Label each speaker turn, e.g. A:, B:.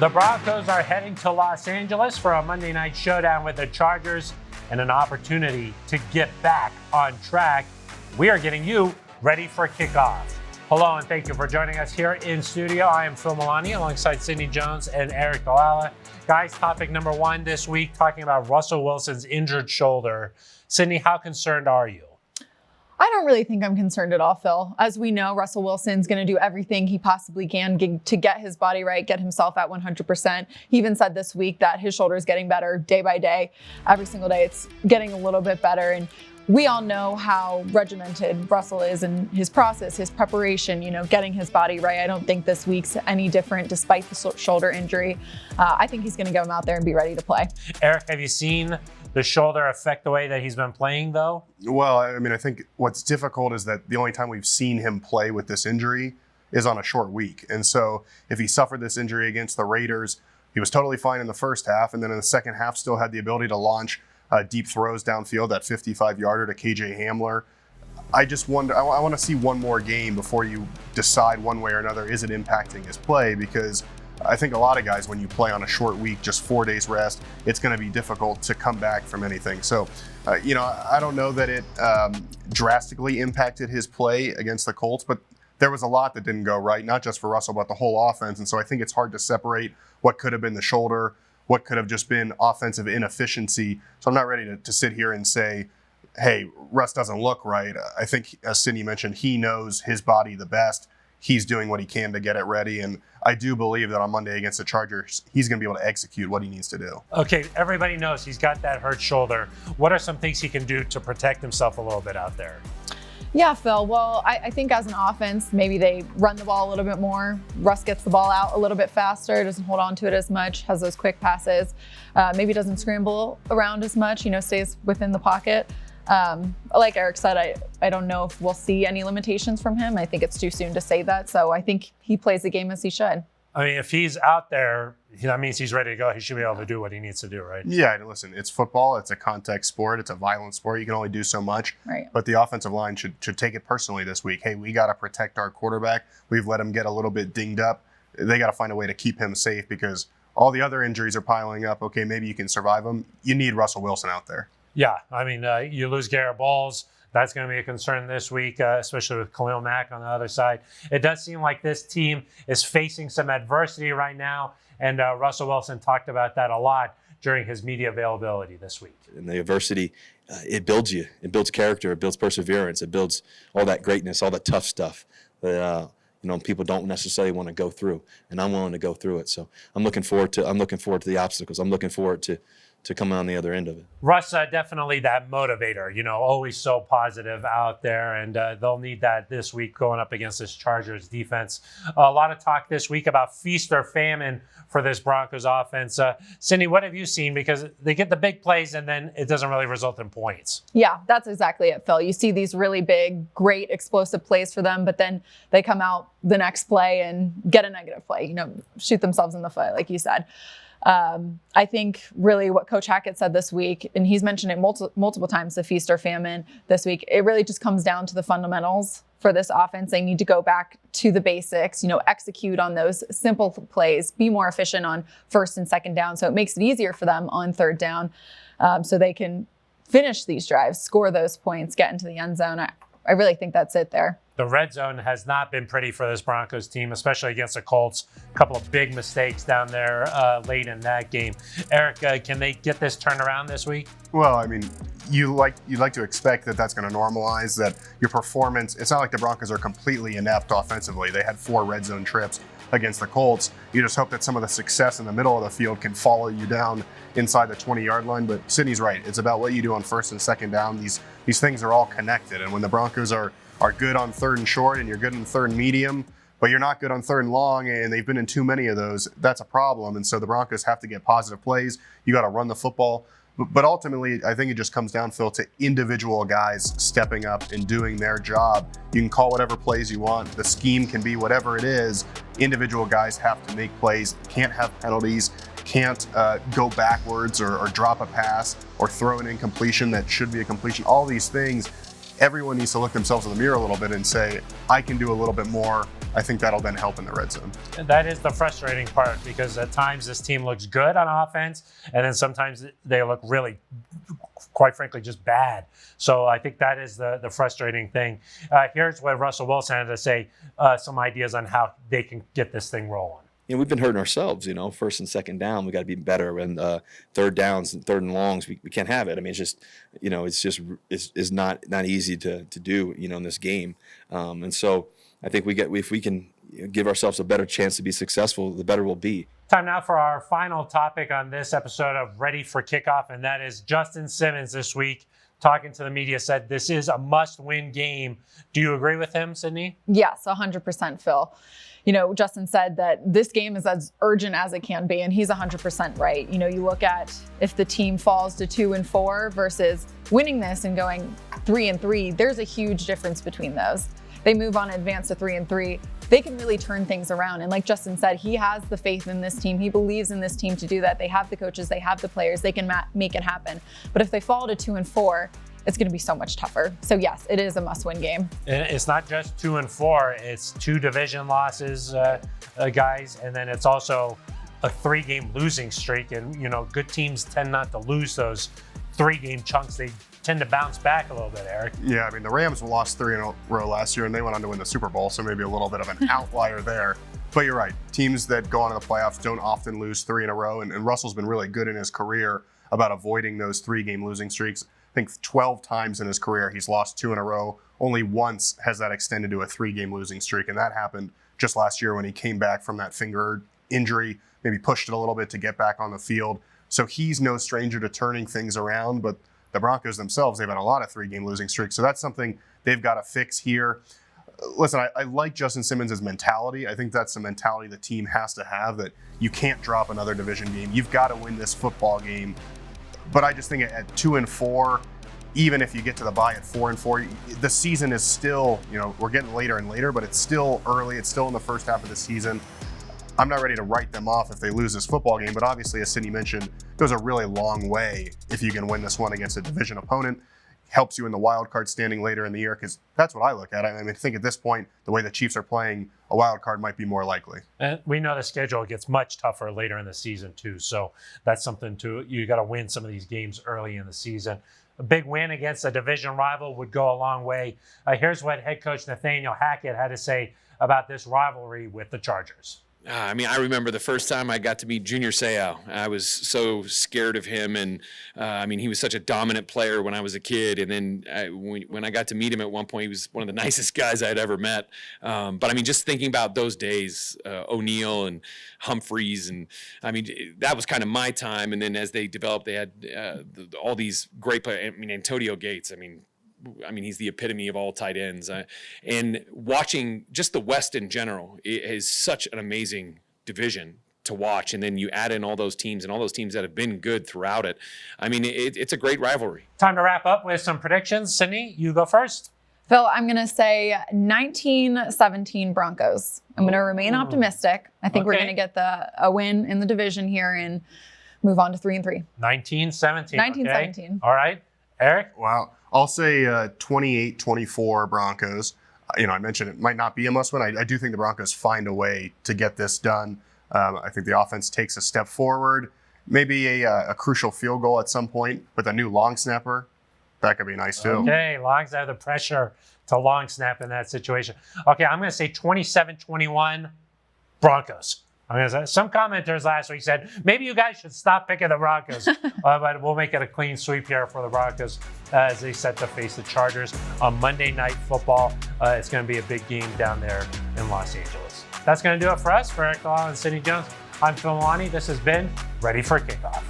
A: The Broncos are heading to Los Angeles for a Monday night showdown with the Chargers and an opportunity to get back on track. We are getting you ready for kickoff. Hello, and thank you for joining us here in studio. I am Phil Milani alongside Sidney Jones and Eric Dalala. Guys, topic number one this week, talking about Russell Wilson's injured shoulder. Sidney, how concerned are you?
B: I don't really think I'm concerned at all, Phil. As we know, Russell Wilson's going to do everything he possibly can to get his body right, get himself at 100%. He even said this week that his shoulder is getting better day by day. Every single day, it's getting a little bit better. And we all know how regimented Russell is in his process, his preparation, getting his body right. I don't think this week's any different despite the shoulder injury. I think he's going to get him out there and be ready to play.
A: Eric, have you seen the shoulder affect the way that he's been playing, though?
C: Well, I think what's difficult is that the only time we've seen him play with this injury is on a short week. And so if he suffered this injury against the Raiders, he was totally fine in the first half, and then in the second half still had the ability to launch deep throws downfield, that 55-yarder to KJ Hamler. I just wonder, I want to see one more game before you decide one way or another, is it impacting his play? Because I think a lot of guys, when you play on a short week, just 4 days rest, it's going to be difficult to come back from anything. So, I don't know that it drastically impacted his play against the Colts, but there was a lot that didn't go right, not just for Russell, but the whole offense. And so I think it's hard to separate what could have been the shoulder, what could have just been offensive inefficiency. So I'm not ready to sit here and say, hey, Russ doesn't look right. I think, as Sidney mentioned, he knows his body the best. He's doing what he can to get it ready. And I do believe that on Monday against the Chargers, he's going to be able to execute what he needs to do.
A: Okay, everybody knows he's got that hurt shoulder. What are some things he can do to protect himself a little bit out there?
B: Yeah, Phil. Well, I think as an offense, maybe they run the ball a little bit more. Russ gets the ball out a little bit faster, doesn't hold on to it as much, has those quick passes. Maybe doesn't scramble around as much, stays within the pocket. Like Eric said, I don't know if we'll see any limitations from him. I think it's too soon to say that. So I think he plays the game as he should.
A: I mean, if he's out there, that means he's ready to go. He should be able to do what he needs to do, right?
C: Yeah, listen, it's football. It's a contact sport. It's a violent sport. You can only do so much.
B: Right.
C: But the offensive line should take it personally this week. Hey, we got to protect our quarterback. We've let him get a little bit dinged up. They got to find a way to keep him safe because all the other injuries are piling up. Okay, maybe you can survive them. You need Russell Wilson out there.
A: Yeah, I mean, you lose Garrett Bowles. That's going to be a concern this week, especially with Khalil Mack on the other side. It does seem like this team is facing some adversity right now, and Russell Wilson talked about that a lot during his media availability this week.
D: And the adversity, it builds you. It builds character. It builds perseverance. It builds all that greatness, all that tough stuff that people don't necessarily want to go through, and I'm willing to go through it. So I'm looking forward to the obstacles. I'm looking forward to come on the other end of it.
A: Russ, definitely that motivator, always so positive out there, and they'll need that this week going up against this Chargers defense. A lot of talk this week about feast or famine for this Broncos offense. Sidney, what have you seen? Because they get the big plays and then it doesn't really result in points.
B: Yeah, that's exactly it, Phil. You see these really big, great, explosive plays for them, but then they come out the next play and get a negative play, shoot themselves in the foot, like you said. I think really what Coach Hackett said this week, and he's mentioned it multiple times, the feast or famine this week, it really just comes down to the fundamentals for this offense. They need to go back to the basics, execute on those simple plays, be more efficient on first and second down. So it makes it easier for them on third down so they can finish these drives, score those points, get into the end zone. I really think that's it there.
A: The red zone has not been pretty for this Broncos team, especially against the Colts. A couple of big mistakes down there late in that game. Eric, can they get this turned around this week?
C: Well, you'd like to expect that that's going to normalize, that your performance, it's not like the Broncos are completely inept offensively. They had 4 red zone trips against the Colts. You just hope that some of the success in the middle of the field can follow you down inside the 20-yard line. But Sidney's right. It's about what you do on first and second down. These things are all connected. And when the Broncos are good on third and short and you're good on third and medium, but you're not good on third and long, and they've been in too many of those, that's a problem. And so the Broncos have to get positive plays. You got to run the football. But ultimately, I think it just comes down, Phil, to individual guys stepping up and doing their job. You can call whatever plays you want. The scheme can be whatever it is. Individual guys have to make plays, can't have penalties, can't go backwards or drop a pass or throw an incompletion that should be a completion. All these things, everyone needs to look themselves in the mirror a little bit and say, I can do a little bit more I think that'll then help in the red zone.
A: And that is the frustrating part, because at times this team looks good on offense, and then sometimes they look really, quite frankly, just bad. So I think that is the frustrating thing. Here's what Russell Wilson had to say, some ideas on how they can get this thing rolling.
D: We've been hurting ourselves, first and second down. We got to be better. And third downs and third and longs, we can't have it. I mean, it's not easy to do, in this game. And so I think if we can give ourselves a better chance to be successful, the better we'll be.
A: Time now for our final topic on this episode of Ready for Kickoff, and that is Justin Simmons this week, talking to the media, said this is a must-win game. Do you agree with him, Sydney?
B: Yes, 100%, Phil. Justin said that this game is as urgent as it can be, and he's 100% right. You look at if the team falls to 2-4 versus winning this and going 3-3, there's a huge difference between those. They move on and advance to 3-3. They can really turn things around. And like Justin said, he has the faith in this team. He believes in this team to do that. They have the coaches, they have the players, they can make it happen. But if they fall to 2-4, it's going to be so much tougher. So yes, it is a must-win game.
A: And it's not just 2-4; it's 2 division losses, guys, and then it's also a 3-game losing streak. And good teams tend not to lose those 3-game chunks. They tend to bounce back a little bit, Eric.
C: Yeah, I mean, the Rams lost 3 in a row last year, and they went on to win the Super Bowl, so maybe a little bit of an outlier there. But you're right. Teams that go on to the playoffs don't often lose 3 in a row, and Russell's been really good in his career about avoiding those 3-game losing streaks. I think 12 times in his career he's lost 2 in a row. Only once has that extended to a 3-game losing streak, and that happened just last year when he came back from that finger injury, maybe pushed it a little bit to get back on the field. So he's no stranger to turning things around, but the Broncos themselves, they've had a lot of 3-game losing streaks, so that's something they've got to fix here. Listen, I like Justin Simmons' mentality. I think that's the mentality the team has to have, that you can't drop another division game. You've got to win this football game. But I just think at 2-4, even if you get to the bye at 4-4, the season is still, we're getting later and later, but it's still early. It's still in the first half of the season. I'm not ready to write them off if they lose this football game, but obviously, as Sydney mentioned, it goes a really long way if you can win this one against a division opponent. Helps you in the wild card standing later in the year, because that's what I look at. I think at this point, the way the Chiefs are playing, a wild card might be more likely.
A: And we know the schedule gets much tougher later in the season too, so that's something you got to win some of these games early in the season. A big win against a division rival would go a long way. Here's what head coach Nathaniel Hackett had to say about this rivalry with the Chargers.
E: I remember the first time I got to meet Junior Seau. I was so scared of him, and he was such a dominant player when I was a kid. And then when I got to meet him at one point, he was one of the nicest guys I'd ever met. But just thinking about those days, O'Neal and Humphreys, and that was kind of my time. And then as they developed, they had all these great players. Antonio Gates. He's the epitome of all tight ends. And watching just the West in general is such an amazing division to watch. And then you add in all those teams and all those teams that have been good throughout it. It's a great rivalry.
A: Time to wrap up with some predictions. Sydney, you go first.
B: Phil, I'm going to say 19-17 Broncos. I'm going to remain optimistic. I think we're going to get a win in the division here and move on to 3-3.
A: 19-17.
B: 19-17.
A: Okay. All right. Eric?
C: Wow. I'll say 28-24 Broncos. I mentioned it might not be a must-win. I do think the Broncos find a way to get this done. I think the offense takes a step forward. Maybe a crucial field goal at some point with a new long snapper. That could be nice, too.
A: Okay, long snap, the pressure to long snap in that situation. Okay, I'm going to say 27-21 Broncos. Some commenters last week said, maybe you guys should stop picking the Broncos. But we'll make it a clean sweep here for the Broncos as they set to face the Chargers on Monday Night Football. It's going to be a big game down there in Los Angeles. That's going to do it for us. For Eric Long and Sydney Jones, I'm Phil Milani. This has been Ready for Kickoff.